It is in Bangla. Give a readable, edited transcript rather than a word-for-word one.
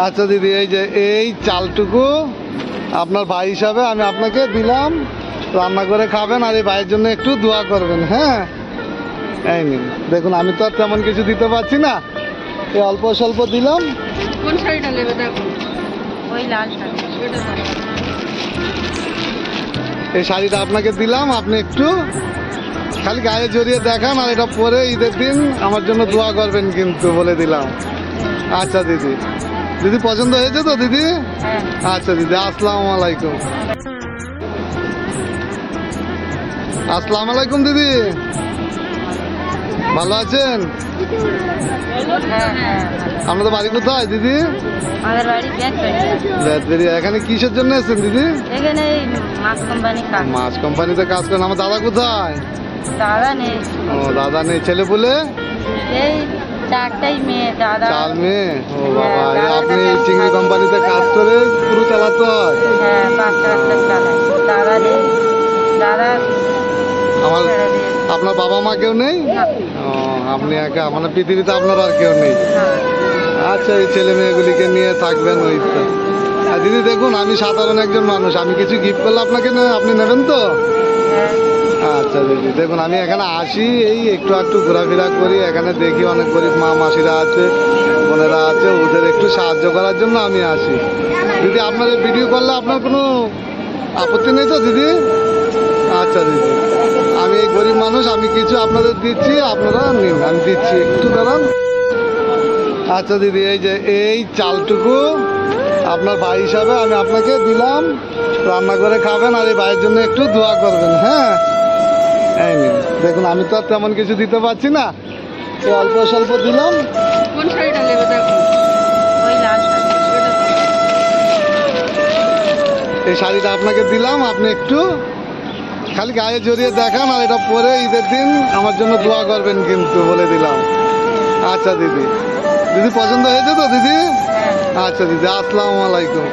আচ্ছা দিদি, এই যে এই চালটুকু আপনার ভাই হিসাবে আমি আপনাকে দিলাম, রান্না করে খাবেন আর এই ভাইয়ের জন্য একটু দোয়া করবেন। হ্যাঁ, এই নিন। দেখুন আমি তো আর তেমন কিছু দিতে পারছি না, এই অল্প স্বল্প দিলাম। কোন শাড়িটা নেবে দেখো? ওই লাল শাড়ি। এই শাড়িটা আপনাকে দিলাম, আপনি একটু খালি গায়ে জড়িয়ে দেখান আর এটা পরে ঈদের দিন আমার জন্য দোয়া করবেন কিন্তু, বলে দিলাম। আচ্ছা দিদি, দিদি পছন্দ হয়েছে তো দিদি? হ্যাঁ। আচ্ছা দিদি, আসসালামু আলাইকুম। আসসালামু আলাইকুম দিদি, ভালো আছেন? হ্যাঁ হ্যাঁ। আপনাদের বাড়ি কোথায় দিদি? আমাদের বাড়ি বেতবেরি। এখানে কিসের জন্য এসেছেন দিদি? এখানে এই মাছ কোম্পানি কাজ। মাছ কোম্পানিতে কাজ করেন। আমার দাদা কোথায়? দাদা নেই। ও দাদা নেই, ছেলে পুলে? এই চারটাই মেয়ে। দাদা 4 মেয়ে। ও বাবা, এই আপনি চিংড়ি কোম্পানিতে কাজ করে পুরো চালাতে হয়? হ্যাঁ, 5টা চালায়। দাদা নেই। দাদা আমার ছেড়ে দিয়ে। আপনার বাবা মা কেউ নেই? না। ও, আপনি একা, মানে পৃথিবীতে আপনার আর কেউ নেই। হ্যাঁ। আচ্ছা, এই ছেলে মেয়েগুলিকে নিয়ে থাকবেন, ওই তো। আর দিদি দেখুন, আমি সাধারণ একজন মানুষ, আমি কিছু গিফট করলে আপনাকে আপনি নেবেন তো? হ্যাঁ। আচ্ছা দিদি, দেখুন আমি এখানে আসি, এই একটু একটু ঘোরাফেরা করি, এখানে দেখি অনেক গরিব মা মাসিরা আছে, বোনেরা আছে, ওদের একটু সাহায্য করার জন্য আমি আসি। দিদি আপনার এই ভিডিও করলে আপনার কোনো আপত্তি নেই তো দিদি? আচ্ছা দিদি, আমি এই গরিব মানুষ, আমি কিছু আপনাদের দিচ্ছি, আপনারা নিন, আমি দিচ্ছি, একটু দাঁড়ান। আচ্ছা দিদি, এই যে এই চালটুকু আপনার ভাই হিসাবে আমি আপনাকে দিলাম, রান্না করে খাবেন আর এই ভাইয়ের জন্য একটু দোয়া করবেন। হ্যাঁ, এই নিন। দেখুন আমি তো আর তেমন কিছু দিতে পারছি না, এই অল্প স্বল্প দিলাম। কোন শাড়িটা নেবে দেখো? ওই লাল শাড়ি। এই শাড়িটা আপনাকে দিলাম, আপনি একটু খালি গায়ে জড়িয়ে দেখান আর এটা পরে ঈদের দিন আমার জন্য দোয়া করবেন কিন্তু, বলে দিলাম। আচ্ছা দিদি, দিদি পছন্দ হয়েছে তো দিদি? হ্যাঁ। আচ্ছা দিদি, আসসালামু আলাইকুম।